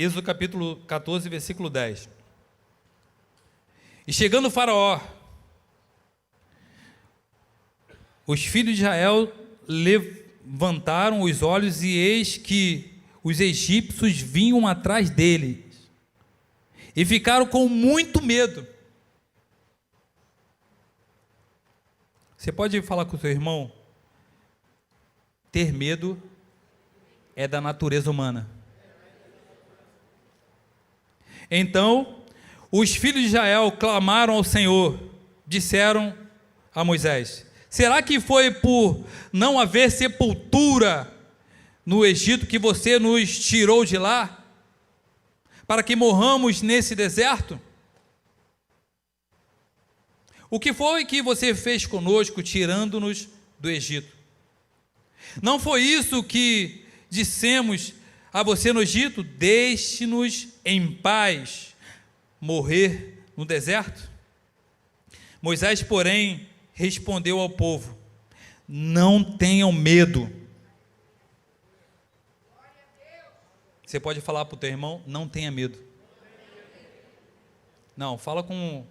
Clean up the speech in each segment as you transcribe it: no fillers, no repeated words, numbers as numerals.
Êxodo capítulo 14, versículo 10. E chegando o Faraó, os filhos de Israel levantaram os olhos e eis que os egípcios vinham atrás deles e ficaram com muito medo. Você pode falar com o seu irmão? Ter medo é da natureza humana. Então, os filhos de Israel clamaram ao Senhor, disseram a Moisés: será que foi por não haver sepultura no Egito que você nos tirou de lá, para que morramos nesse deserto? O que foi que você fez conosco, tirando-nos do Egito? Não foi isso que dissemos a você no Egito: deixe-nos em paz morrer no deserto? Moisés, porém, respondeu ao povo: não tenham medo. Você pode falar para o teu irmão: não tenha medo. Não, fala como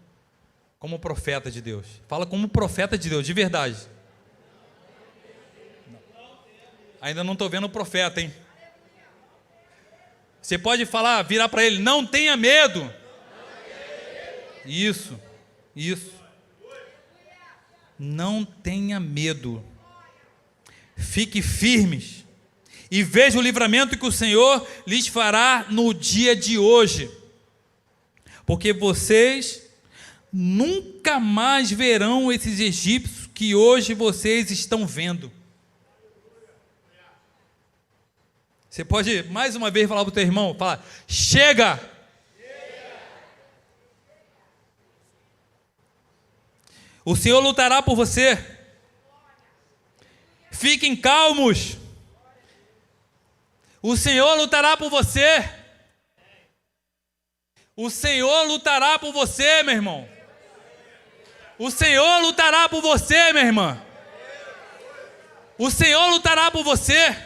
profeta de Deus. Fala como profeta de Deus, de verdade. Ainda não estou vendo o profeta, hein? Você pode falar, virar para ele: não tenha medo. Isso. Não tenha medo. Fique firmes e veja o livramento que o Senhor lhes fará no dia de hoje, porque vocês nunca mais verão esses egípcios que hoje vocês estão vendo. Você pode mais uma vez falar para o teu irmão, falar: chega! O Senhor lutará por você. Fiquem calmos. O Senhor lutará por você. O Senhor lutará por você, meu irmão. O Senhor lutará por você, minha irmã. O Senhor lutará por você.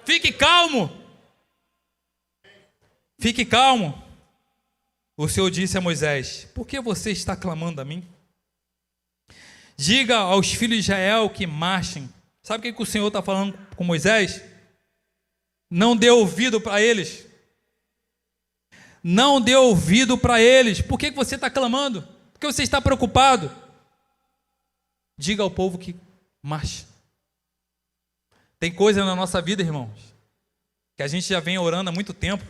Fique calmo. Fique calmo. O Senhor disse a Moisés: por que você está clamando a mim? Diga aos filhos de Israel que marchem. Sabe o que o Senhor está falando com Moisés? Não dê ouvido para eles. Não dê ouvido para eles. Por que você está clamando? Por que você está preocupado? Diga ao povo que marche. Tem coisa na nossa vida, irmãos, que a gente já vem orando há muito tempo.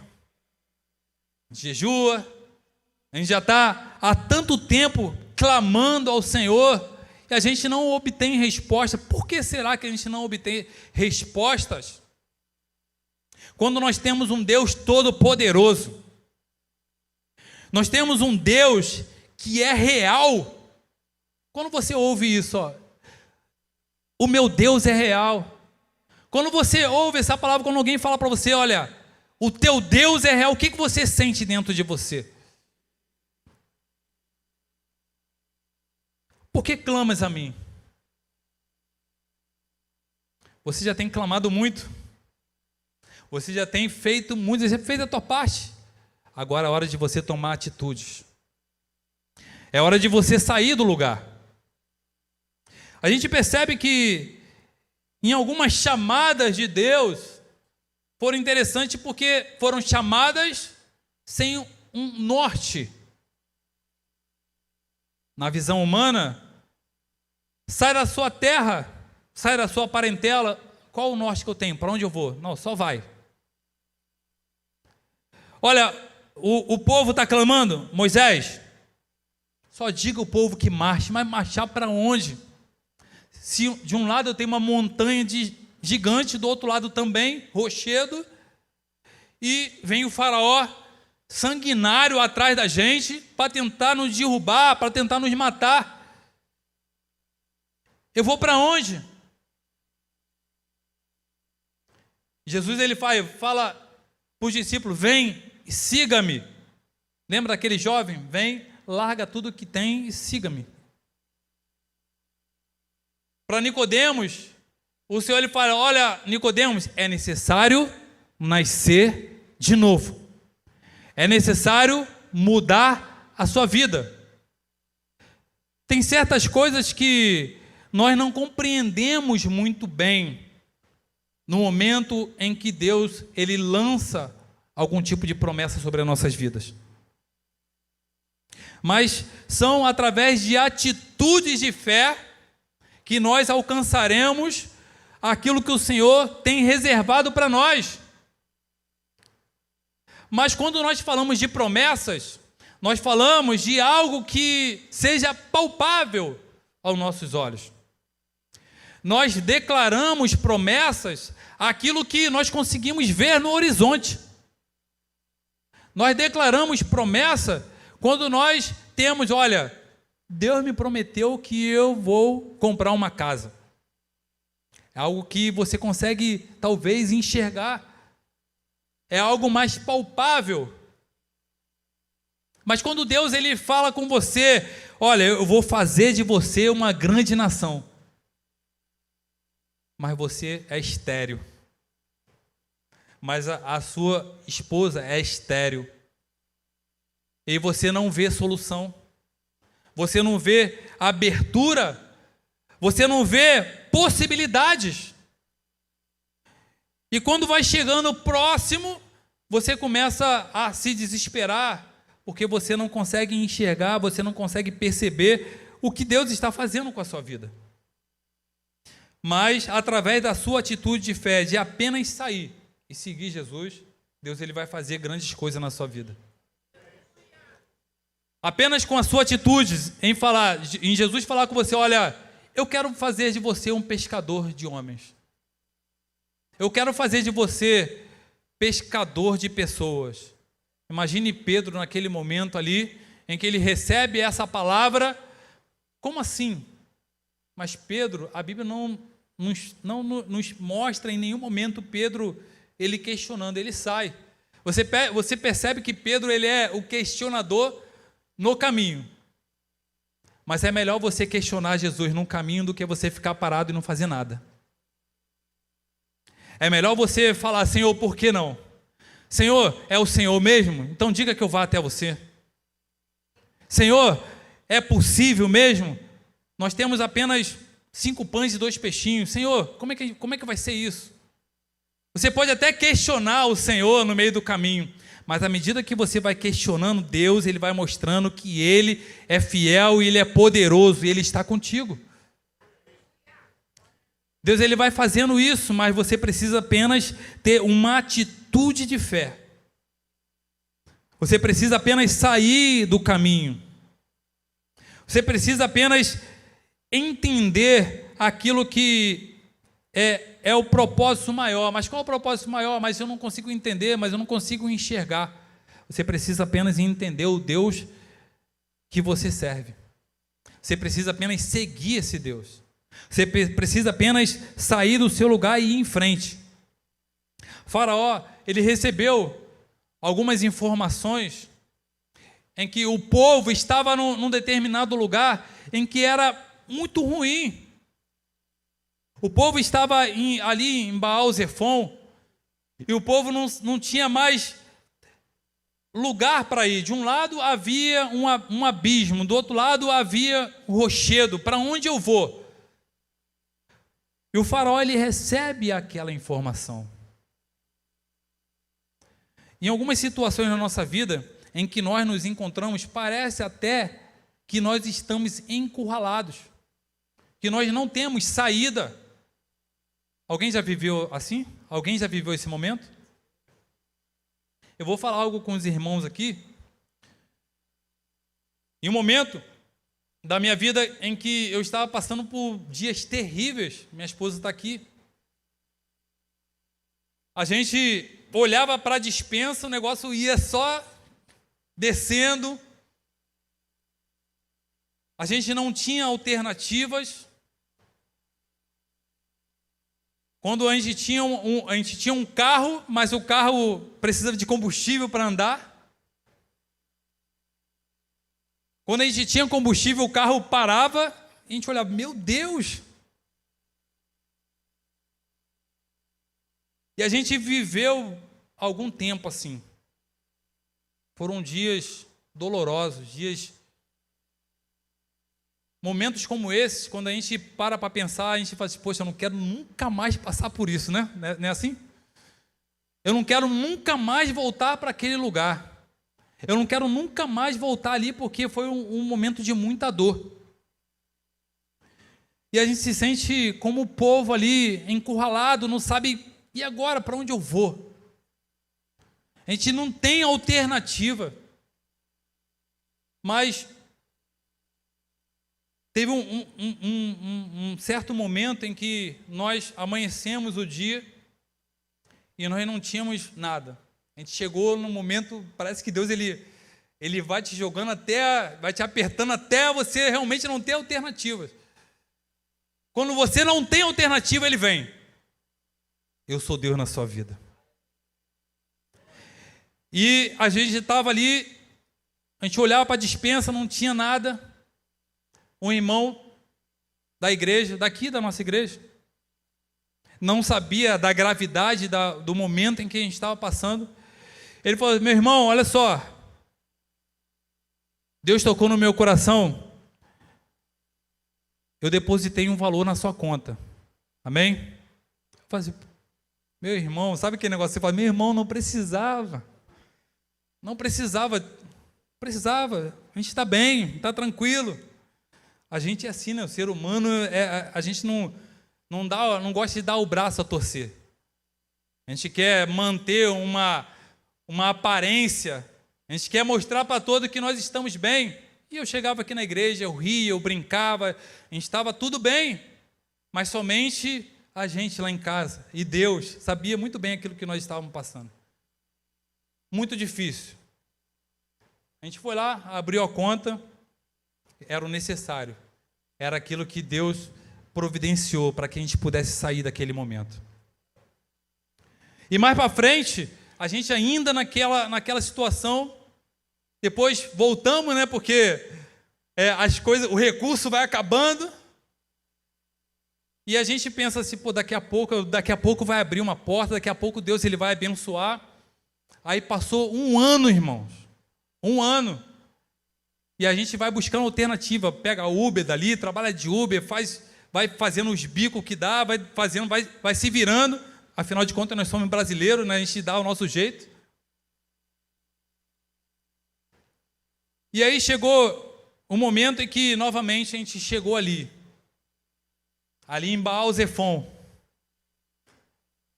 A gente jejua, a gente já está há tanto tempo clamando ao Senhor e a gente não obtém resposta. Por que será que a gente não obtém respostas? Quando nós temos um Deus todo-poderoso, nós temos um Deus que é real. Quando você ouve isso, o meu Deus é real. Quando você ouve essa palavra, quando alguém fala para você: olha, o teu Deus é real, o que você sente dentro de você? Por que clamas a mim? Você já tem clamado muito. Você já tem feito muito, você fez a tua parte. Agora é hora de você tomar atitudes. É hora de você sair do lugar. A gente percebe que em algumas chamadas de Deus foram interessantes porque foram chamadas sem um norte. Na visão humana, sai da sua terra, sai da sua parentela. Qual o norte que eu tenho? Para onde eu vou? Não, só vai. Olha, o povo está clamando: Moisés, só diga ao povo que marche. Mas marchar para onde? Se de um lado eu tenho uma montanha gigante, do outro lado também, rochedo, e vem o Faraó sanguinário atrás da gente para tentar nos derrubar, para tentar nos matar. Eu vou para onde? Jesus ele fala para os discípulos: vem e siga-me. Lembra daquele jovem? Vem, larga tudo que tem e siga-me. Para Nicodemos, o Senhor ele fala: olha, Nicodemos, é necessário nascer de novo. É necessário mudar a sua vida. Tem certas coisas que nós não compreendemos muito bem no momento em que Deus ele lança algum tipo de promessa sobre as nossas vidas. Mas são através de atitudes de fé que nós alcançaremos aquilo que o Senhor tem reservado para nós. Mas quando nós falamos de promessas, nós falamos de algo que seja palpável aos nossos olhos. Nós declaramos promessas aquilo que nós conseguimos ver no horizonte. Nós declaramos promessa quando nós temos, olha, Deus me prometeu que eu vou comprar uma casa. É algo que você consegue talvez enxergar. É algo mais palpável. Mas quando Deus ele fala com você, olha, eu vou fazer de você uma grande nação. Mas você é estéril. Mas a sua esposa é estéril. E você não vê solução. Você não vê abertura. Você não vê possibilidades. E quando vai chegando próximo, você começa a se desesperar, porque você não consegue enxergar, você não consegue perceber o que Deus está fazendo com a sua vida. Mas, através da sua atitude de fé, de apenas sair e seguir Jesus, Deus ele vai fazer grandes coisas na sua vida. Apenas com a sua atitude em Jesus falar com você, olha, eu quero fazer de você um pescador de homens. Eu quero fazer de você pescador de pessoas. Imagine Pedro naquele momento ali, em que ele recebe essa palavra. Como assim? Mas Pedro, a Bíblia não nos mostra em nenhum momento Pedro, ele questionando, ele sai. Você percebe que Pedro ele é o questionador no caminho. Mas é melhor você questionar Jesus no caminho do que você ficar parado e não fazer nada. É melhor você falar, Senhor, por que não? Senhor, é o Senhor mesmo? Então diga que eu vá até você. Senhor, é possível mesmo? Nós temos apenas 5 pães e 2 peixinhos. Senhor, como é que vai ser isso? Você pode até questionar o Senhor no meio do caminho, mas à medida que você vai questionando Deus, Ele vai mostrando que Ele é fiel e Ele é poderoso e Ele está contigo. Deus ele vai fazendo isso, mas você precisa apenas ter uma atitude de fé. Você precisa apenas sair do caminho. Você precisa apenas entender aquilo que é o propósito maior. Mas qual é o propósito maior? Mas eu não consigo entender, mas eu não consigo enxergar. Você precisa apenas entender o Deus que você serve. Você precisa apenas seguir esse Deus. Você precisa apenas sair do seu lugar e ir em frente. Faraó, ele recebeu algumas informações em que o povo estava num determinado lugar em que era muito ruim. O povo estava ali em Baal-Zefon e o povo não tinha mais lugar para ir. De um lado havia um abismo, do outro lado havia o rochedo. Para onde eu vou? E o faraó ele recebe aquela informação. Em algumas situações na nossa vida em que nós nos encontramos, parece até que nós estamos encurralados, que nós não temos saída. Alguém já viveu assim? Alguém já viveu esse momento? Eu vou falar algo com os irmãos aqui. Em um momento da minha vida em que eu estava passando por dias terríveis, minha esposa está aqui. A gente olhava para a despensa, o negócio ia só descendo. A gente não tinha alternativas. Quando a gente tinha um carro, mas o carro precisava de combustível para andar. Quando a gente tinha combustível, o carro parava, e a gente olhava, meu Deus! E a gente viveu algum tempo assim. Foram dias dolorosos, momentos como esses, quando a gente para pensar, a gente fala assim, poxa, eu não quero nunca mais passar por isso, né? Não é assim? Eu não quero nunca mais voltar para aquele lugar. Eu não quero nunca mais voltar ali, porque foi um momento de muita dor. E a gente se sente como o povo ali, encurralado, não sabe, e agora, para onde eu vou? A gente não tem alternativa. Mas teve um certo momento em que nós amanhecemos o dia e nós não tínhamos nada. A gente chegou num momento, parece que Deus ele vai te jogando vai te apertando até você realmente não ter alternativas. Quando você não tem alternativa, Ele vem. Eu sou Deus na sua vida. E a gente estava ali, a gente olhava para a despensa, não tinha nada. Um irmão da igreja, daqui da nossa igreja, não sabia da gravidade do momento em que a gente estava passando. Ele falou, meu irmão, olha só, Deus tocou no meu coração, eu depositei um valor na sua conta. Amém? Eu falei assim, meu irmão, sabe aquele negócio que você fala, meu irmão, não precisava, a gente está bem, está tranquilo. A gente é assim, né? O ser humano, a gente não gosta de dar o braço a torcer. A gente quer manter uma aparência, a gente quer mostrar para todos que nós estamos bem. E eu chegava aqui na igreja, eu ria, eu brincava, a gente estava tudo bem, mas somente a gente lá em casa e Deus sabia muito bem aquilo que nós estávamos passando. Muito difícil. A gente foi lá, abriu a conta, era o necessário, era aquilo que Deus providenciou para que a gente pudesse sair daquele momento. E mais para frente, a gente ainda naquela situação, depois voltamos, né? Porque as coisas, o recurso vai acabando. E a gente pensa assim, pô, daqui a pouco vai abrir uma porta, daqui a pouco Deus ele vai abençoar. Aí passou um ano, irmãos. Um ano. E a gente vai buscando alternativa, pega Uber dali, trabalha de Uber, vai fazendo os bicos que dá, vai se virando. Afinal de contas, nós somos brasileiros, né? A gente dá o nosso jeito. E aí chegou um momento em que, novamente, a gente chegou ali em Baal-Zephon.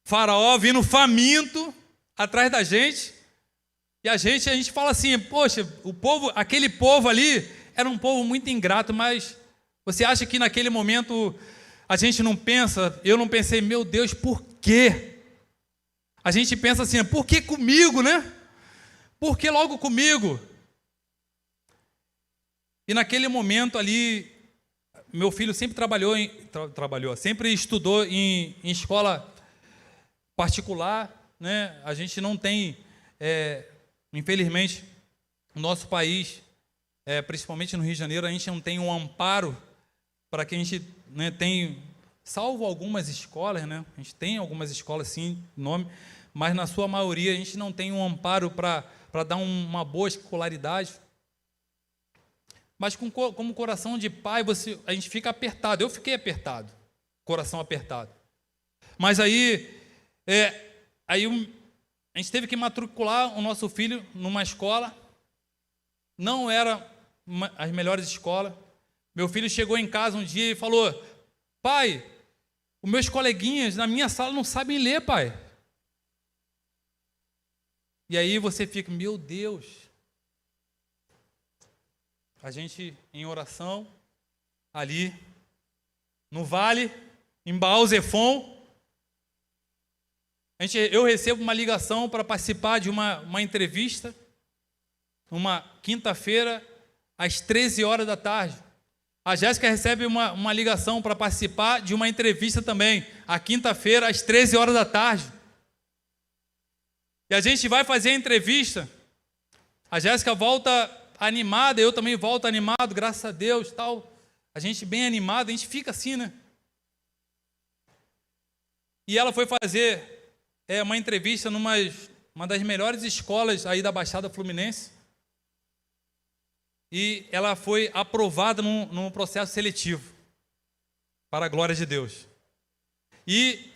Faraó vindo faminto atrás da gente. E a gente fala assim, poxa, aquele povo ali era um povo muito ingrato, mas você acha que naquele momento a gente não pensa, eu não pensei, meu Deus, por quê? A gente pensa assim, por que comigo, né? Por que logo comigo? E naquele momento ali, meu filho sempre sempre estudou em escola particular, né? A gente não tem, infelizmente, no nosso país, principalmente no Rio de Janeiro, a gente não tem um amparo para que a gente, né, tem, salvo algumas escolas, né? A gente tem algumas escolas, sim, nome, mas na sua maioria a gente não tem um amparo para dar uma boa escolaridade. Mas como coração de pai, a gente fica apertado. Eu fiquei apertado, coração apertado. Mas aí a gente teve que matricular o nosso filho numa escola. Não era as melhores escolas. Meu filho chegou em casa um dia e falou, pai, os meus coleguinhas na minha sala não sabem ler, pai. E aí você fica, meu Deus. A gente em oração, ali no vale, em Baal-Zephon, eu recebo uma ligação para participar de uma entrevista, numa quinta-feira, às 13 horas da tarde. A Jéssica recebe uma ligação para participar de uma entrevista também, à quinta-feira, às 13 horas da tarde. E a gente vai fazer a entrevista, a Jéssica volta animada, eu também volto animado, graças a Deus, tal. A gente bem animado, a gente fica assim, né? E ela foi fazer uma entrevista numa uma das melhores escolas aí da Baixada Fluminense, e ela foi aprovada num processo seletivo, para a glória de Deus. E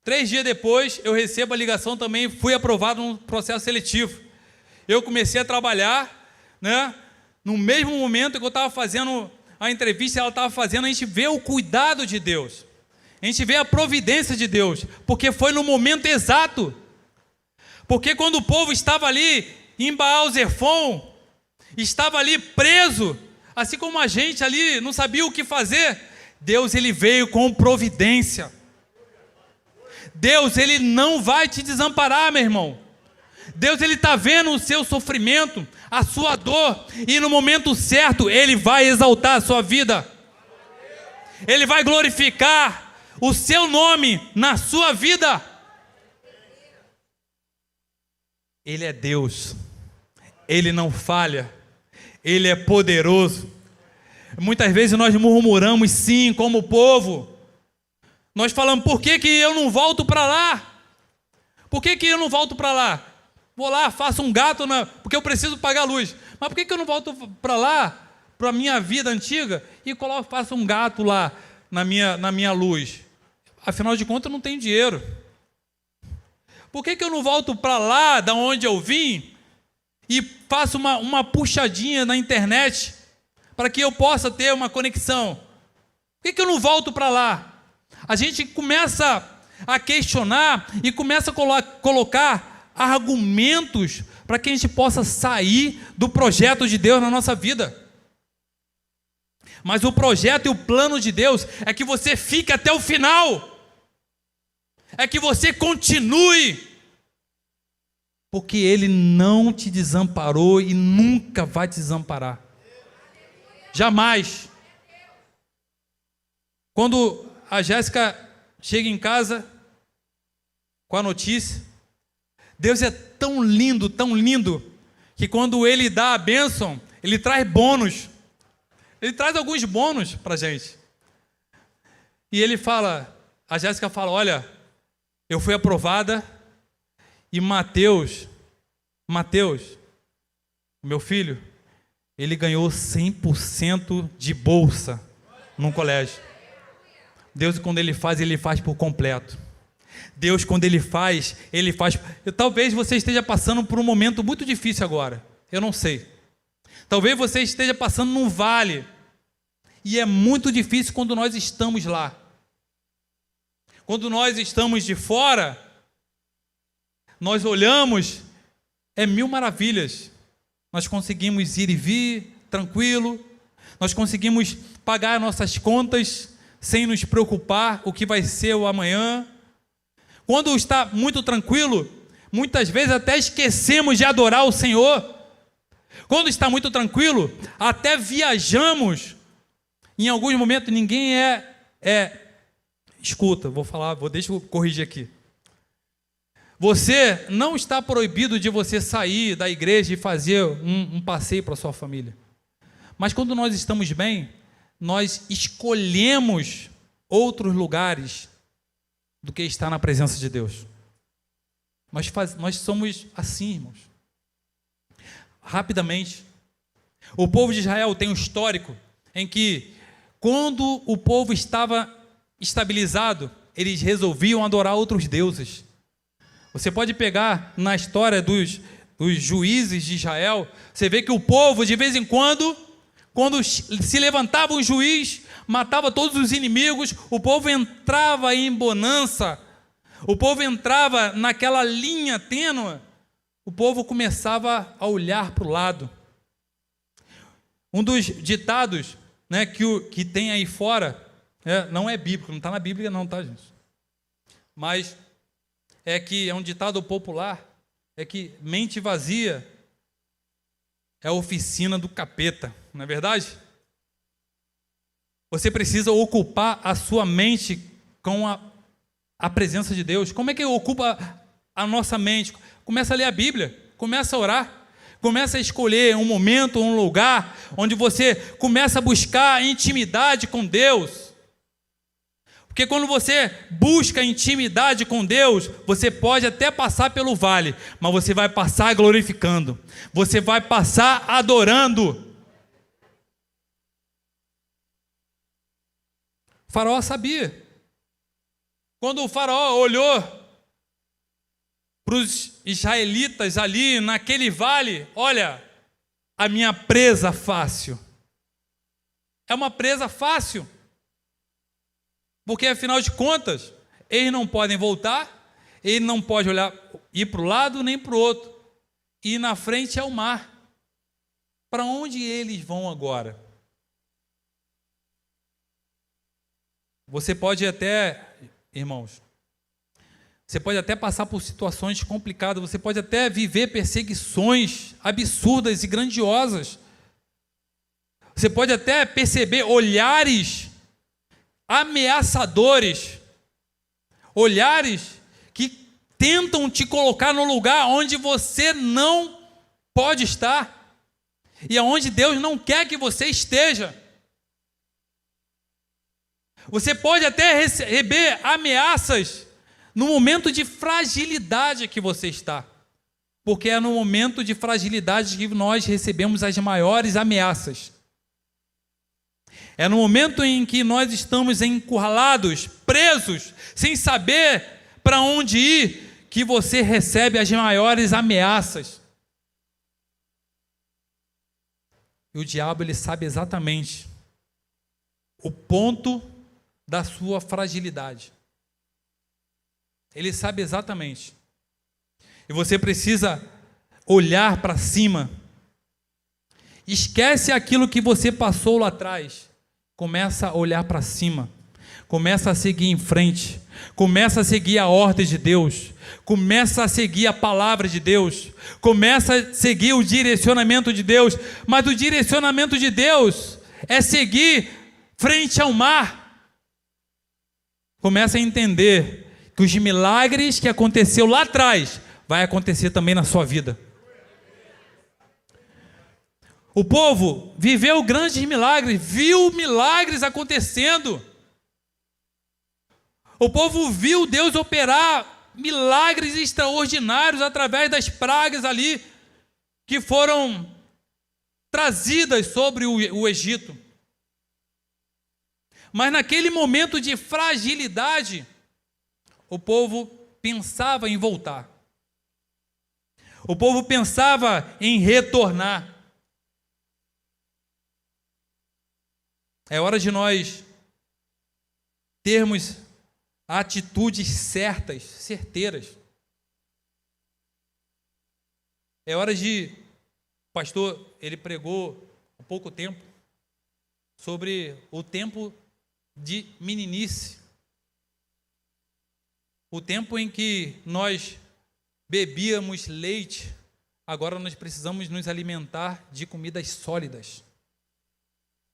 3 dias depois, eu recebo a ligação também, fui aprovado num processo seletivo. Eu comecei a trabalhar, né? No mesmo momento que eu estava fazendo a entrevista, ela estava fazendo, a gente vê o cuidado de Deus, a gente vê a providência de Deus, porque foi no momento exato. Porque quando o povo estava ali em Baal-Zefon, estava ali preso, assim como a gente ali não sabia o que fazer, Deus, ele veio com providência. Deus, ele não vai te desamparar, meu irmão. Deus, ele está vendo o seu sofrimento, a sua dor, e no momento certo, ele vai exaltar a sua vida. Ele vai glorificar o seu nome na sua vida. Ele é Deus, ele não falha, ele é poderoso. Muitas vezes nós murmuramos, sim, como povo. Nós falamos, por que eu não volto para lá? Por que eu não volto para lá? Vou lá, faço um gato, porque eu preciso pagar a luz. Mas por que eu não volto para lá, para a minha vida antiga, e faço um gato lá na minha luz? Afinal de contas, eu não tenho dinheiro. Por que eu não volto para lá, da onde eu vim, e faço uma puxadinha na internet, para que eu possa ter uma conexão? Por que eu não volto para lá? A gente começa a questionar e começa a colocar argumentos para que a gente possa sair do projeto de Deus na nossa vida. Mas o projeto e o plano de Deus é que você fique até o final. É que você continue. Porque Ele não te desamparou e nunca vai te desamparar. Jamais. Quando a Jéssica chega em casa com a notícia, Deus é tão lindo, que quando Ele dá a bênção, Ele traz bônus. Ele traz alguns bônus para a gente. E Ele fala, a Jéssica fala, olha, eu fui aprovada e Mateus, meu filho, ele ganhou 100% de bolsa num colégio. Deus, quando Ele faz por completo. Deus, quando Ele faz. Talvez você esteja passando por um momento muito difícil agora. Eu não sei. Talvez você esteja passando num vale. E é muito difícil quando nós estamos lá. Quando nós estamos de fora, nós olhamos, é mil maravilhas. Nós conseguimos ir e vir, tranquilo. Nós conseguimos pagar nossas contas sem nos preocupar o que vai ser o amanhã. Quando está muito tranquilo, muitas vezes até esquecemos de adorar o Senhor. Quando está muito tranquilo, até viajamos. Em alguns momentos ninguém escuta, deixa eu corrigir aqui. Você não está proibido de você sair da igreja e fazer um passeio para a sua família. Mas quando nós estamos bem, nós escolhemos outros lugares do que estar na presença de Deus. Nós somos assim, irmãos. Rapidamente, o povo de Israel tem um histórico em que, quando o povo estava estabilizado, eles resolviam adorar outros deuses. Você pode pegar na história dos juízes de Israel, você vê que o povo, de vez em quando se levantava um juiz, matava todos os inimigos, o povo entrava em bonança, o povo entrava naquela linha tênue, o povo começava a olhar para o lado. Um dos ditados, né, que tem aí fora, não é bíblico, não está na Bíblia não, tá, gente? Mas é um ditado popular, é que mente vazia é a oficina do capeta, não é verdade? Você precisa ocupar a sua mente com a presença de Deus. Como é que ocupa a nossa mente? Começa a ler a Bíblia, começa a orar, começa a escolher um momento, um lugar, onde você começa a buscar intimidade com Deus. Porque quando você busca intimidade com Deus, você pode até passar pelo vale, mas você vai passar glorificando, você vai passar adorando. O faraó sabia. Quando o faraó olhou para os israelitas ali naquele vale, olha, a minha presa fácil. É uma presa fácil. Porque, afinal de contas, eles não podem voltar, ele não pode ir para o lado nem para o outro. E na frente é o mar. Para onde eles vão agora? Você pode até, irmãos, você pode até passar por situações complicadas, você pode até viver perseguições absurdas e grandiosas. Você pode até perceber olhares ameaçadores, olhares que tentam te colocar no lugar onde você não pode estar e aonde Deus não quer que você esteja. Você pode até receber ameaças no momento de fragilidade que você está, porque é no momento de fragilidade que nós recebemos as maiores ameaças. É no momento em que nós estamos encurralados, presos, sem saber para onde ir, que você recebe as maiores ameaças. E o diabo, ele sabe exatamente o ponto da sua fragilidade. Ele sabe exatamente. E você precisa olhar para cima. Esquece aquilo que você passou lá atrás. Começa a olhar para cima, começa a seguir em frente, começa a seguir a ordem de Deus, começa a seguir a palavra de Deus, começa a seguir o direcionamento de Deus, mas o direcionamento de Deus é seguir frente ao mar. Começa a entender que os milagres que aconteceu lá atrás, vai acontecer também na sua vida. O povo viveu grandes milagres, viu milagres acontecendo. O povo viu Deus operar milagres extraordinários através das pragas ali que foram trazidas sobre o Egito. Mas naquele momento de fragilidade, o povo pensava em voltar. O povo pensava em retornar. É hora de nós termos atitudes certas, certeiras. É hora de... O pastor, ele pregou há pouco tempo sobre o tempo de meninice. O tempo em que nós bebíamos leite, agora nós precisamos nos alimentar de comidas sólidas.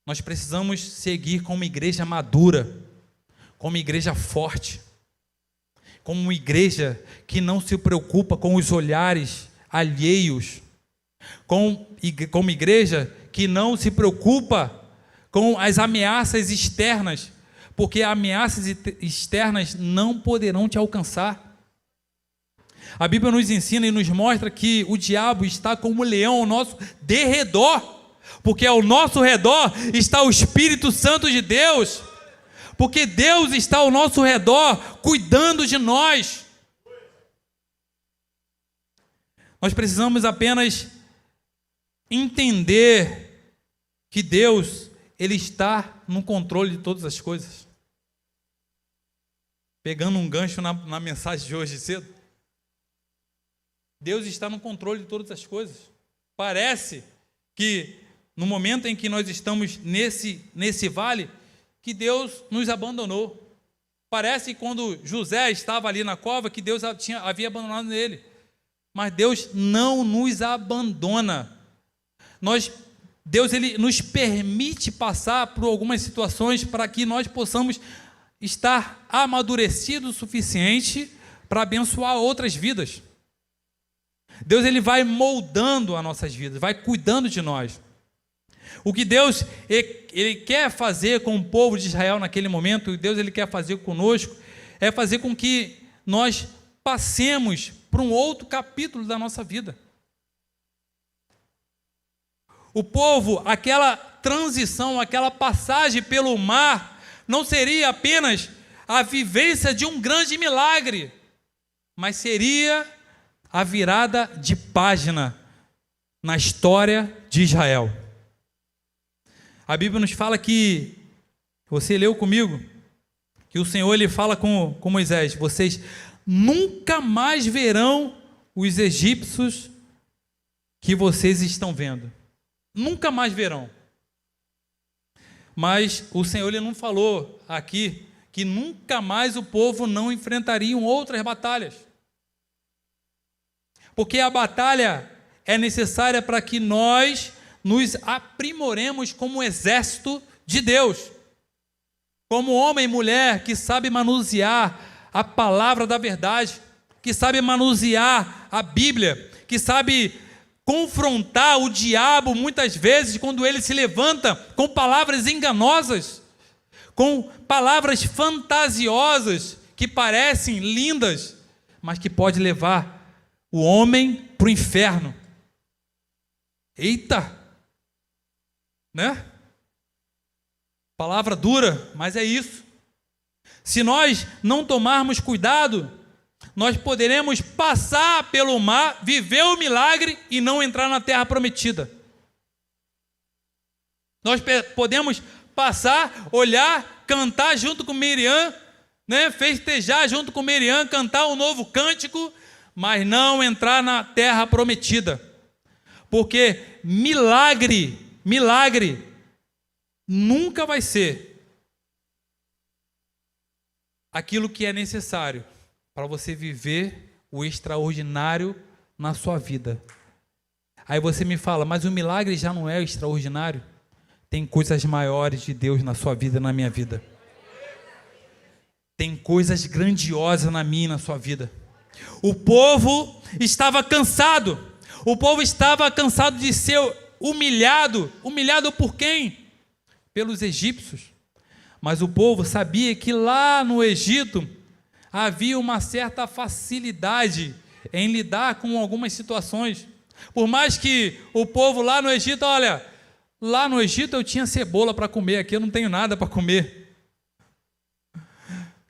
Nós precisamos seguir como igreja madura, como igreja forte, como uma igreja que não se preocupa com os olhares alheios, como igreja que não se preocupa com as ameaças externas, porque ameaças externas não poderão te alcançar. A Bíblia nos ensina e nos mostra que o diabo está como um leão ao nosso derredor, porque ao nosso redor está o Espírito Santo de Deus, porque Deus está ao nosso redor cuidando de nós. Nós precisamos apenas entender que Deus, Ele está no controle de todas as coisas. Pegando um gancho na mensagem de hoje cedo, Deus está no controle de todas as coisas. Parece que no momento em que nós estamos nesse vale, que Deus nos abandonou. Parece que quando José estava ali na cova, que Deus havia abandonado ele. Mas Deus não nos abandona. Deus, ele nos permite passar por algumas situações para que nós possamos estar amadurecidos o suficiente para abençoar outras vidas. Deus, ele vai moldando as nossas vidas, vai cuidando de nós. O que Deus ele quer fazer com o povo de Israel naquele momento, e Deus ele quer fazer conosco, é fazer com que nós passemos para um outro capítulo da nossa vida. O povo, aquela transição, aquela passagem pelo mar, não seria apenas a vivência de um grande milagre, mas seria a virada de página na história de Israel. A Bíblia nos fala que, você leu comigo, que o Senhor ele fala com Moisés: vocês nunca mais verão os egípcios que vocês estão vendo. Nunca mais verão. Mas o Senhor ele não falou aqui que nunca mais o povo não enfrentaria outras batalhas. Porque a batalha é necessária para que nós nos aprimoremos como exército de Deus. Como homem e mulher que sabe manusear a palavra da verdade, que sabe manusear a Bíblia, que sabe confrontar o diabo muitas vezes quando ele se levanta com palavras enganosas, com palavras fantasiosas que parecem lindas, mas que pode levar o homem para o inferno. Eita! Né? Palavra dura, mas é isso. Se nós não tomarmos cuidado, nós poderemos passar pelo mar, viver o milagre e não entrar na terra prometida. Nós podemos passar, olhar, cantar junto com Miriam, né? Festejar junto com Miriam, cantar um novo cântico, mas não entrar na terra prometida. Porque milagre nunca vai ser aquilo que é necessário para você viver o extraordinário na sua vida. Aí você me fala: mas o milagre já não é extraordinário? Tem coisas maiores de Deus na sua vida e na minha vida. Tem coisas grandiosas na minha e na sua vida. O povo estava cansado. O povo estava cansado de ser humilhado. Humilhado por quem? Pelos egípcios. Mas o povo sabia que lá no Egito havia uma certa facilidade em lidar com algumas situações. Por mais que o povo lá no Egito, olha, lá no Egito eu tinha cebola para comer, aqui eu não tenho nada para comer.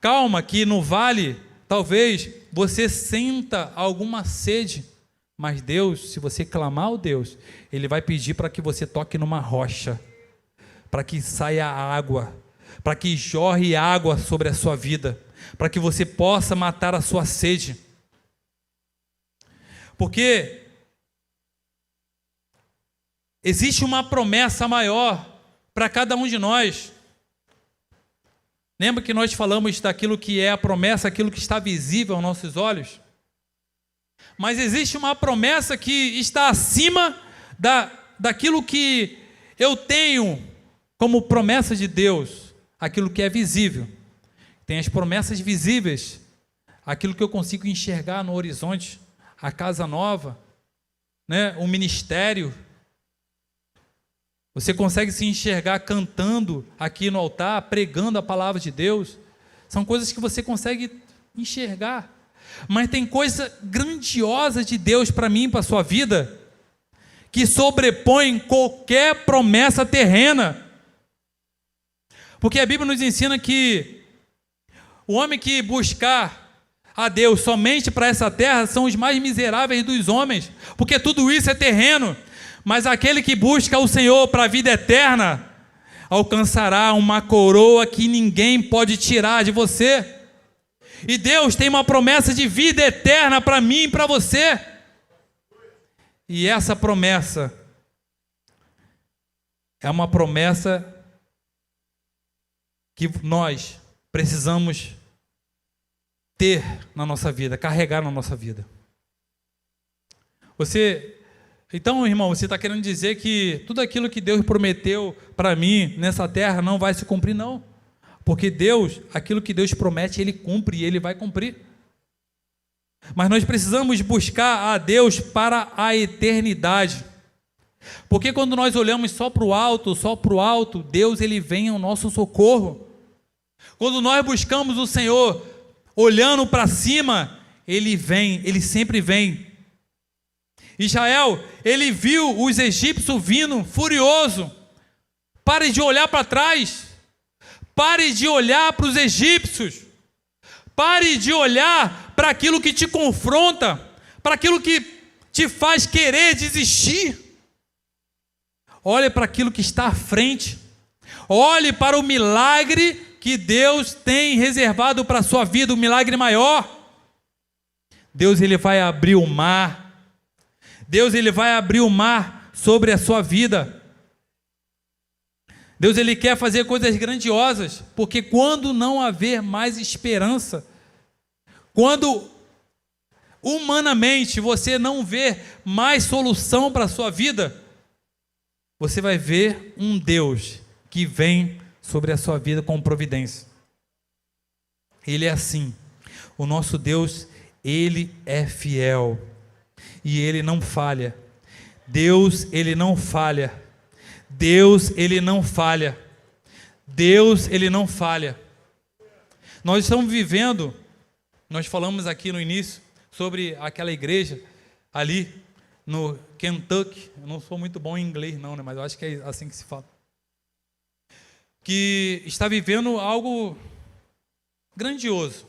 Calma, que no vale, talvez você sinta alguma sede, mas Deus, se você clamar ao Deus, Ele vai pedir para que você toque numa rocha, para que saia água, para que jorre água sobre a sua vida, para que você possa matar a sua sede. Porque existe uma promessa maior para cada um de nós. Lembra que nós falamos daquilo que é a promessa, aquilo que está visível aos nossos olhos? Mas existe uma promessa que está acima daquilo que eu tenho como promessa de Deus, aquilo que é visível. Tem as promessas visíveis, aquilo que eu consigo enxergar no horizonte, a casa nova, né? O ministério. Você consegue se enxergar cantando aqui no altar, pregando a palavra de Deus. São coisas que você consegue enxergar. Mas tem coisa grandiosa de Deus para mim, para a sua vida, que sobrepõe qualquer promessa terrena. Porque a Bíblia nos ensina que o homem que buscar a Deus somente para essa terra são os mais miseráveis dos homens, porque tudo isso é terreno. Mas aquele que busca o Senhor para a vida eterna alcançará uma coroa que ninguém pode tirar de você. E Deus tem uma promessa de vida eterna para mim e para você. E essa promessa é uma promessa que nós precisamos ter na nossa vida, carregar na nossa vida. Então, irmão, você está querendo dizer que tudo aquilo que Deus prometeu para mim nessa terra não vai se cumprir? Não. Porque Deus, aquilo que Deus promete, Ele cumpre e Ele vai cumprir. Mas nós precisamos buscar a Deus para a eternidade. Porque quando nós olhamos só para o alto, Deus ele vem ao nosso socorro. Quando nós buscamos o Senhor, olhando para cima, Ele vem, Ele sempre vem. Israel, ele viu os egípcios vindo furioso. Pare de olhar para trás. Pare de olhar para os egípcios. Pare de olhar para aquilo que te confronta, para aquilo que te faz querer desistir. Olhe para aquilo que está à frente. Olhe para o milagre que Deus tem reservado para a sua vida, um milagre maior. Deus ele vai abrir o mar. Deus ele vai abrir o mar sobre a sua vida. Deus ele quer fazer coisas grandiosas, porque quando não haver mais esperança, quando humanamente você não vê mais solução para a sua vida, você vai ver um Deus que vem sobre a sua vida com providência. Ele é assim. O nosso Deus, Ele é fiel. E Ele não falha. Deus, Ele não falha. Deus, Ele não falha. Deus, Ele não falha. Nós estamos vivendo, nós falamos aqui no início, sobre aquela igreja ali no Kentucky. Eu não sou muito bom em inglês não, né? Mas eu acho que é assim que se fala. Que está vivendo algo grandioso.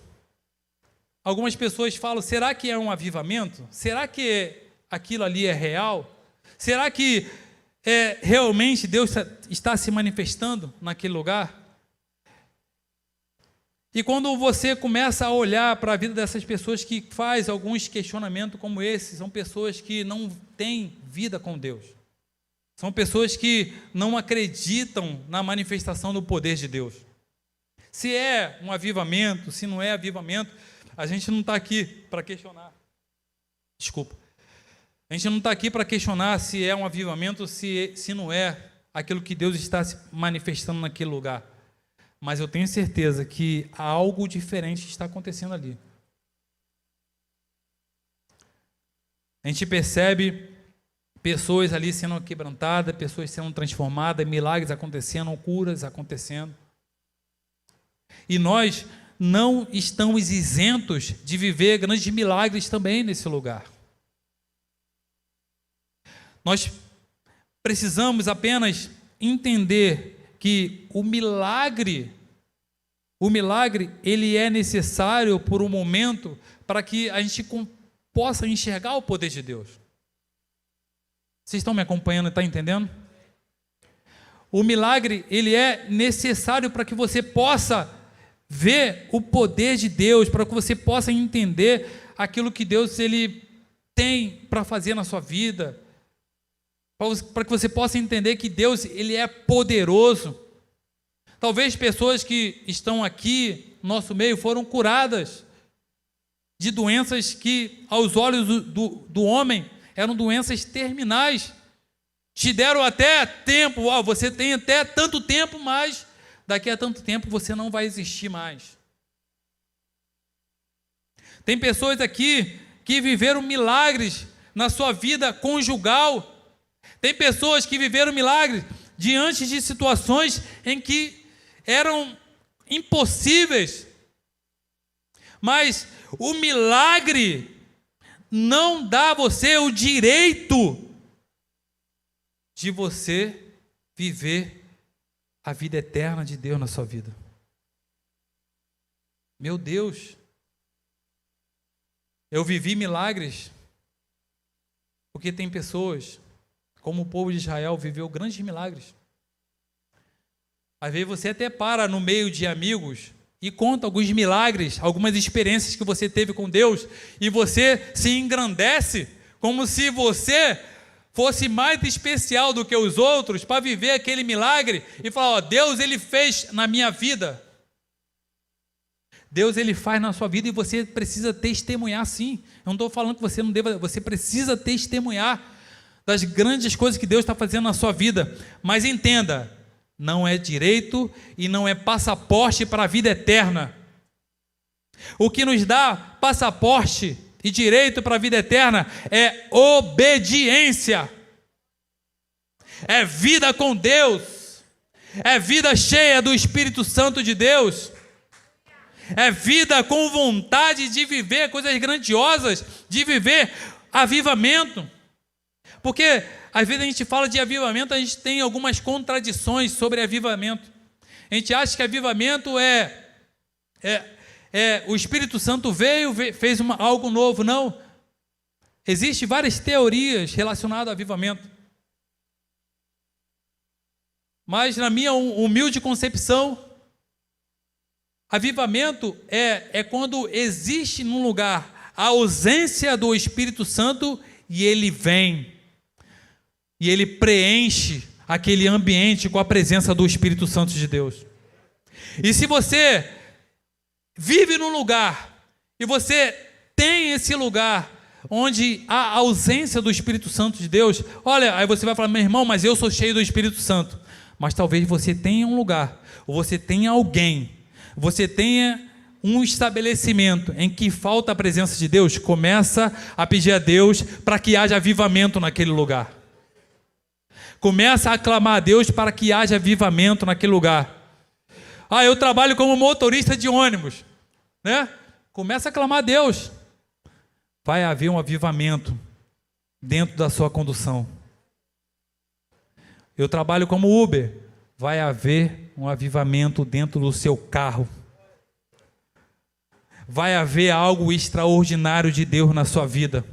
Algumas pessoas falam, será que é um avivamento? Será que aquilo ali é real? Será que realmente Deus está se manifestando naquele lugar? E quando você começa a olhar para a vida dessas pessoas que faz alguns questionamentos como esse, são pessoas que não têm vida com Deus. São pessoas que não acreditam na manifestação do poder de Deus. Se é um avivamento, se não é avivamento, a gente não está aqui para questionar. Desculpa. A gente não está aqui para questionar se é um avivamento, se não é aquilo que Deus está se manifestando naquele lugar. Mas eu tenho certeza que algo diferente está acontecendo ali. A gente percebe pessoas ali sendo quebrantadas, pessoas sendo transformadas, milagres acontecendo, curas acontecendo. E nós não estamos isentos de viver grandes milagres também nesse lugar. Nós precisamos apenas entender que o milagre, ele é necessário por um momento para que a gente possa enxergar o poder de Deus. Vocês estão me acompanhando, está entendendo? O milagre, ele é necessário para que você possa ver o poder de Deus, para que você possa entender aquilo que Deus ele tem para fazer na sua vida, para que você possa entender que Deus ele é poderoso. Talvez pessoas que estão aqui no nosso meio foram curadas de doenças que aos olhos do homem eram doenças terminais. Te deram até tempo, você tem até tanto tempo, mas daqui a tanto tempo você não vai existir mais. Tem pessoas aqui que viveram milagres na sua vida conjugal. Tem pessoas que viveram milagres diante de situações em que eram impossíveis. Mas o milagre não dá a você o direito de você viver a vida eterna de Deus na sua vida. Meu Deus, eu vivi milagres porque tem pessoas, como o povo de Israel viveu grandes milagres. Às vezes você até para no meio de amigos e conta alguns milagres, algumas experiências que você teve com Deus, e você se engrandece como se você fosse mais especial do que os outros para viver aquele milagre e falar, Deus ele fez na minha vida. Deus ele faz na sua vida e você precisa testemunhar sim. Eu não estou falando que você não deva, você precisa testemunhar das grandes coisas que Deus está fazendo na sua vida. Mas entenda, não é direito e não é passaporte para a vida eterna. O que nos dá passaporte e direito para a vida eterna é obediência. é vida com Deus, é vida cheia do Espírito Santo de Deus, é vida com vontade de viver coisas grandiosas, de viver avivamento. Porque às vezes a gente fala de avivamento, a gente tem algumas contradições sobre avivamento. A gente acha que avivamento o Espírito Santo veio, fez algo novo. Não. Existem várias teorias relacionadas ao avivamento. Mas na minha humilde concepção, avivamento é quando existe num lugar a ausência do Espírito Santo e ele vem. E ele preenche aquele ambiente com a presença do Espírito Santo de Deus. E se você vive num lugar e você tem esse lugar onde há ausência do Espírito Santo de Deus, olha, aí você vai falar, meu irmão, mas eu sou cheio do Espírito Santo. Mas talvez você tenha um lugar, ou você tenha alguém, você tenha um estabelecimento em que falta a presença de Deus. Começa a pedir a Deus para que haja avivamento naquele lugar. Começa a clamar a Deus para que haja avivamento naquele lugar. Ah, eu trabalho como motorista de ônibus, né? Começa a clamar a Deus. Vai haver um avivamento dentro da sua condução. Eu trabalho como Uber. Vai haver um avivamento dentro do seu carro. Vai haver algo extraordinário de Deus na sua vida.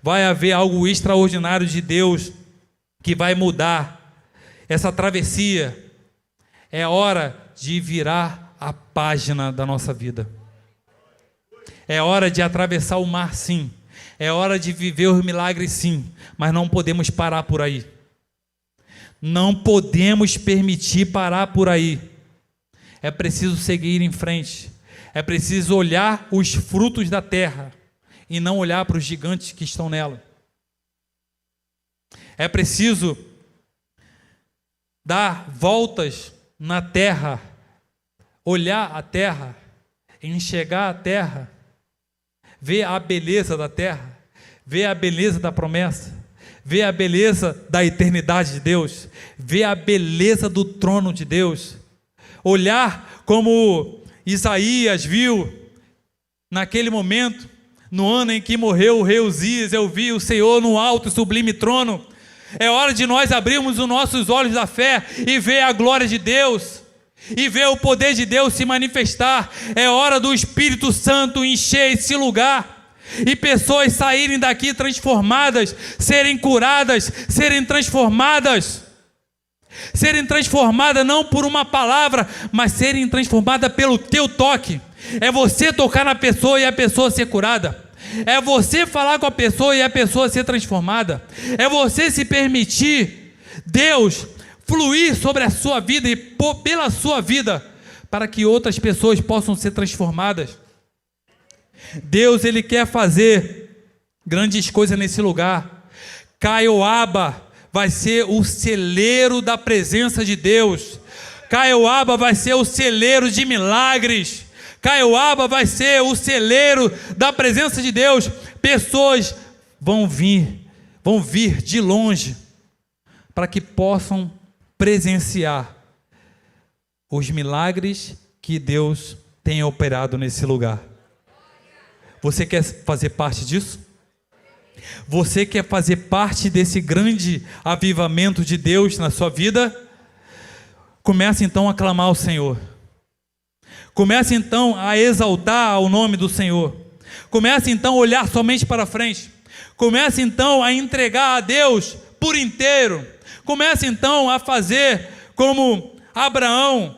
Vai haver algo extraordinário de Deus que vai mudar essa travessia. É hora de virar a página da nossa vida. É hora de atravessar o mar, sim. É hora de viver os milagres, sim. Mas não podemos parar por aí. Não podemos permitir parar por aí. É preciso seguir em frente. É preciso olhar os frutos da terra e não olhar para os gigantes que estão nela. É preciso dar voltas na terra, olhar a terra, enxergar a terra, ver a beleza da terra, ver a beleza da promessa, ver a beleza da eternidade de Deus, ver a beleza do trono de Deus, olhar como Isaías viu naquele momento, no ano em que morreu o rei Uzias, eu vi o Senhor no alto e sublime trono. É hora de nós abrirmos os nossos olhos da fé e ver a glória de Deus, e ver o poder de Deus se manifestar. É hora do Espírito Santo encher esse lugar, e pessoas saírem daqui transformadas, serem curadas, serem transformadas não por uma palavra, mas serem transformadas pelo teu toque. É você tocar na pessoa e a pessoa ser curada. É você falar com a pessoa e a pessoa ser transformada. É você se permitir Deus fluir sobre a sua vida e pela sua vida, para que outras pessoas possam ser transformadas. Deus, Ele quer fazer grandes coisas nesse lugar. Caioaba vai ser o celeiro da presença de Deus. Caioaba vai ser o celeiro de milagres. Caioaba vai ser o celeiro da presença de Deus. Pessoas vão vir de longe para que possam presenciar os milagres que Deus tem operado nesse lugar. Você quer fazer parte disso? Você quer fazer parte desse grande avivamento de Deus na sua vida? Comece então a clamar ao Senhor. Comece então a exaltar o nome do Senhor. Comece então a olhar somente para frente. Comece então a entregar a Deus por inteiro. Comece então a fazer como Abraão,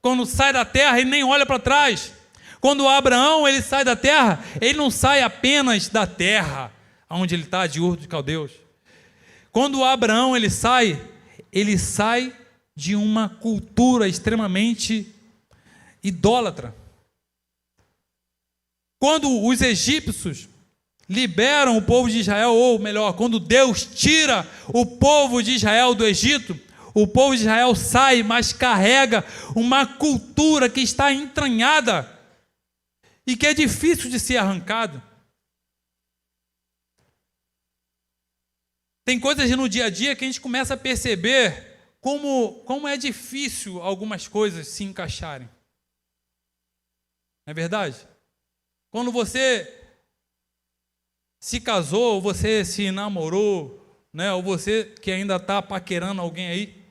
quando sai da terra e nem olha para trás. Quando Abraão ele sai da terra, ele não sai apenas da terra onde ele está, de Ur dos Caldeus. Quando Abraão ele sai de uma cultura extremamente idólatra. Quando os egípcios liberam o povo de Israel, ou melhor, quando Deus tira o povo de Israel do Egito, o povo de Israel sai, mas carrega uma cultura que está entranhada e que é difícil de ser arrancada. Tem coisas no dia a dia que a gente começa a perceber como é difícil algumas coisas se encaixarem. Não é verdade? Quando você se casou, ou você se namorou, né? Ou você que ainda está paquerando alguém aí.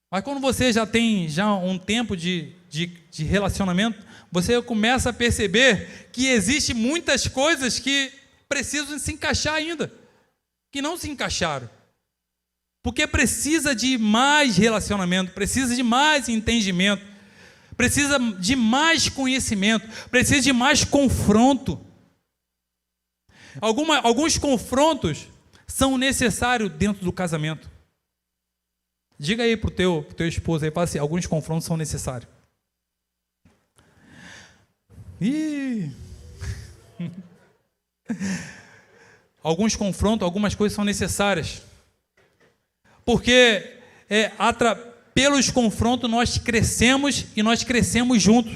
Mas quando você já tem um tempo de relacionamento, você começa a perceber que existe muitas coisas que precisam se encaixar ainda, que não se encaixaram. Porque precisa de mais relacionamento, precisa de mais entendimento, precisa de mais conhecimento, precisa de mais confronto. Alguns confrontos são necessários dentro do casamento. Diga aí pro teu esposo aí, fala assim, alguns confrontos são necessários. Alguns confrontos, algumas coisas são necessárias. Porque pelos confrontos nós crescemos e nós crescemos juntos.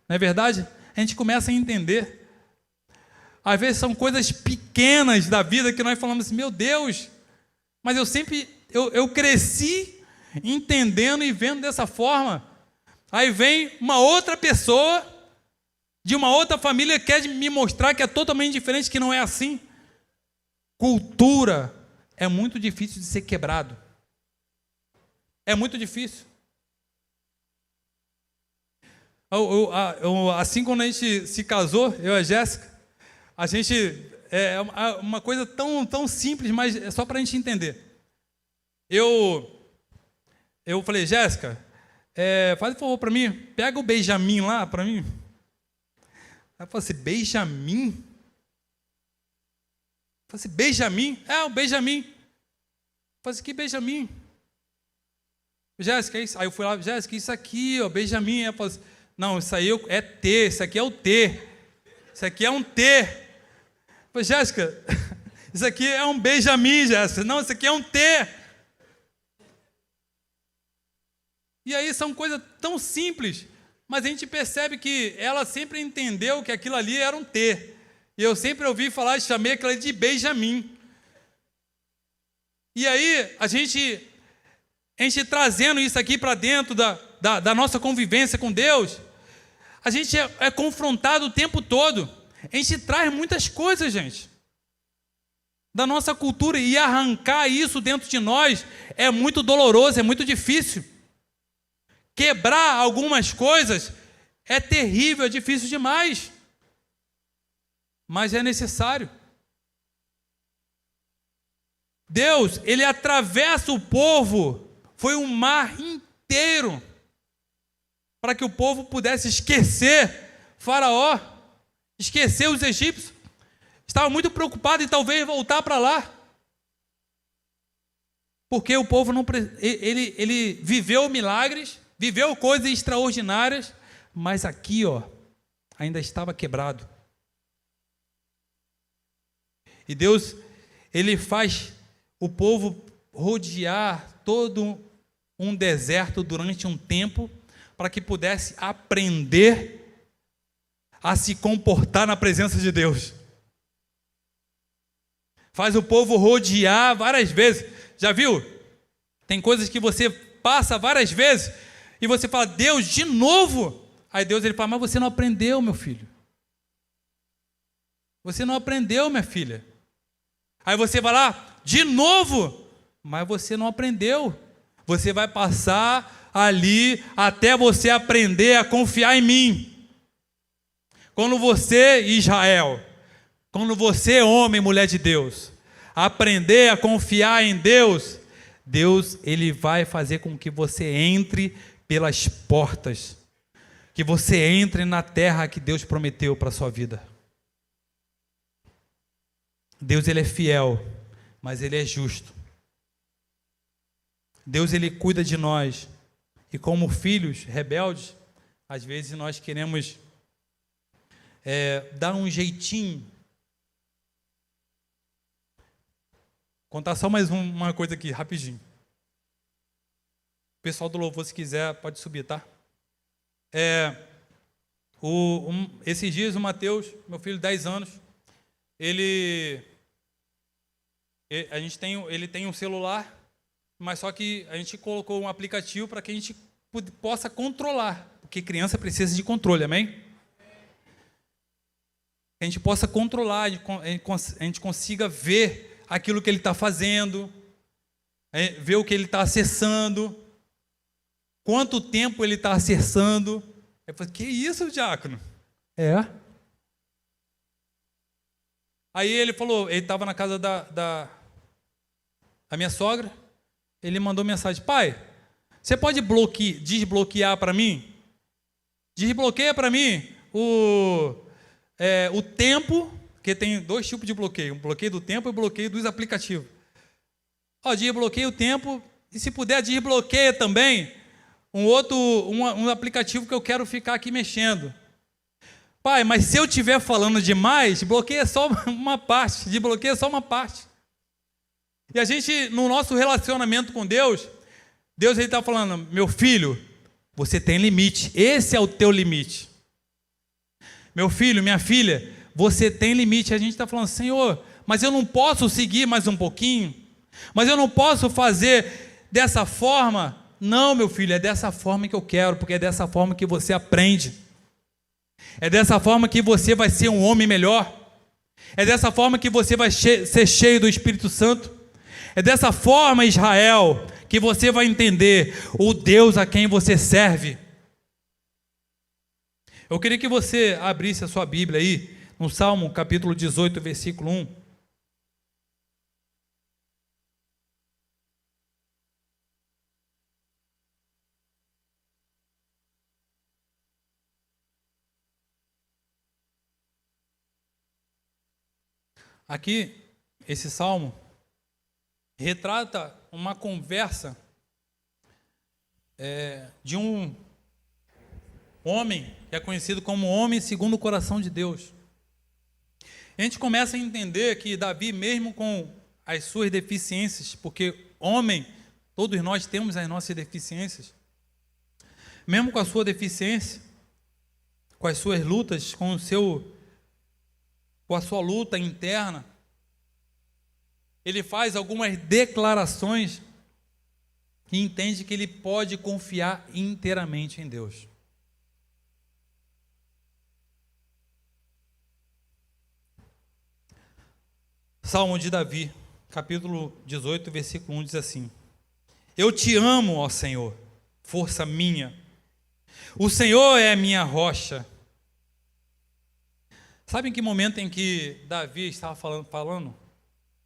Não é verdade? A gente começa a entender. Às vezes são coisas pequenas da vida que nós falamos assim, meu Deus, mas eu cresci entendendo e vendo dessa forma. Aí vem uma outra pessoa de uma outra família que quer me mostrar que é totalmente diferente, que não é assim. Cultura é muito difícil de ser quebrado. É muito difícil. Assim, quando a gente se casou, eu e a Jéssica, a gente, é uma coisa tão simples, mas é só para a gente entender. Eu falei, Jéssica, faz um favor para mim, pega o Benjamin lá para mim. Ela falou assim, Benjamin? Eu falei assim, Benjamin? O Benjamin. Eu falei assim, que Benjamin? Jéssica, aí eu fui lá, Jéssica, isso aqui, ó, Benjamin. Ela falou assim, não, isso aí é T, isso aqui é o T. Isso aqui é um T. Eu falei, Jéssica, isso aqui é um Benjamin, Jéssica. Não, isso aqui é um T. E aí são coisas tão simples, mas a gente percebe que ela sempre entendeu que aquilo ali era um T. E eu sempre ouvi falar, chamei aquilo ali de Benjamin. E aí, a gente trazendo isso aqui para dentro da nossa convivência com Deus, a gente é confrontado o tempo todo. A gente traz muitas coisas, gente, da nossa cultura, e arrancar isso dentro de nós é muito doloroso, é muito difícil. Quebrar algumas coisas é terrível, é difícil demais, mas é necessário. Deus, Ele atravessa o povo, foi um mar inteiro, para que o povo pudesse esquecer Faraó, esquecer os egípcios. Estava muito preocupado em talvez voltar para lá, porque o povo ele viveu milagres, viveu coisas extraordinárias, mas aqui, ainda estava quebrado. E Deus, Ele faz o povo rodear todo um deserto durante um tempo, para que pudesse aprender a se comportar na presença de Deus. Faz o povo rodear várias vezes. Já viu? Tem coisas que você passa várias vezes e você fala, Deus, de novo? Aí Deus, Ele fala, mas você não aprendeu, meu filho. Você não aprendeu, minha filha. Aí você vai lá, de novo, mas você não aprendeu. Você vai passar ali até você aprender a confiar em mim. Quando você, Israel, quando você, homem e mulher de Deus, aprender a confiar em Deus, Deus, Ele vai fazer com que você entre pelas portas, que você entre na terra que Deus prometeu para a sua vida. Deus, Ele é fiel, mas Ele é justo. Deus, Ele cuida de nós. E como filhos rebeldes, às vezes nós queremos dar um jeitinho. Contar só mais uma coisa aqui, rapidinho. O pessoal do louvor, se quiser, pode subir, tá? Esses dias o Mateus, meu filho de 10 anos, ele Ele tem um celular, mas só que a gente colocou um aplicativo para que a gente possa controlar, porque criança precisa de controle, amém? Que a gente possa controlar, a gente consiga ver aquilo que ele está fazendo, ver o que ele está acessando, quanto tempo ele está acessando. Eu falei, que isso, diácono? Aí ele falou, ele estava na casa da minha sogra, ele mandou mensagem, pai, você pode desbloquear para mim? Desbloqueia para mim o tempo, porque tem 2 tipos de bloqueio, um bloqueio do tempo e um bloqueio dos aplicativos. Desbloqueia o tempo, e se puder, desbloqueia também um aplicativo que eu quero ficar aqui mexendo. Pai, mas se eu estiver falando demais, bloqueia só uma parte, desbloqueia só uma parte. E a gente, no nosso relacionamento com Deus ele está falando, meu filho, você tem limite, esse é o teu limite. Meu filho, minha filha, você tem limite. A gente está falando, Senhor, mas eu não posso seguir mais um pouquinho? Mas eu não posso fazer dessa forma? Não, meu filho, é dessa forma que eu quero, porque é dessa forma que você aprende. É dessa forma que você vai ser um homem melhor. É dessa forma que você vai ser cheio do Espírito Santo. É dessa forma, Israel, que você vai entender o Deus a quem você serve. Eu queria que você abrisse a sua Bíblia aí, no Salmo capítulo 18, versículo 1. Aqui, esse salmo retrata uma conversa de um homem que é conhecido como homem segundo o coração de Deus. A gente começa a entender que Davi, mesmo com as suas deficiências, porque homem, todos nós temos as nossas deficiências, mesmo com a sua deficiência, com as suas lutas, com a sua luta interna, ele faz algumas declarações e entende que ele pode confiar inteiramente em Deus. Salmo de Davi, capítulo 18, versículo 1 diz assim: Eu te amo, ó Senhor, força minha. O Senhor é a minha rocha. Sabe em que momento em que Davi estava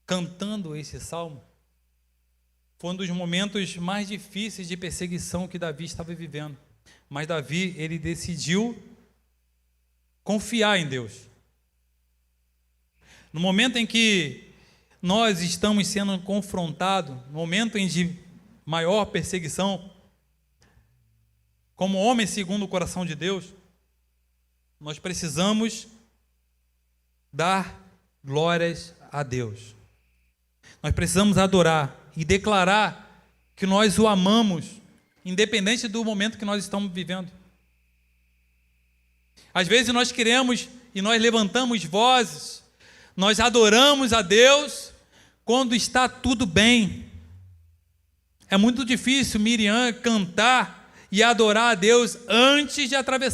cantando esse salmo? Foi um dos momentos mais difíceis de perseguição que Davi estava vivendo. Mas Davi, ele decidiu confiar em Deus. No momento em que nós estamos sendo confrontados, no momento de maior perseguição, como homem segundo o coração de Deus, nós precisamos dar glórias a Deus. Nós precisamos adorar e declarar que nós o amamos, independente do momento que nós estamos vivendo. Às vezes nós queremos e nós levantamos vozes, nós adoramos a Deus quando está tudo bem. É muito difícil Miriam cantar e adorar a Deus antes de atravessar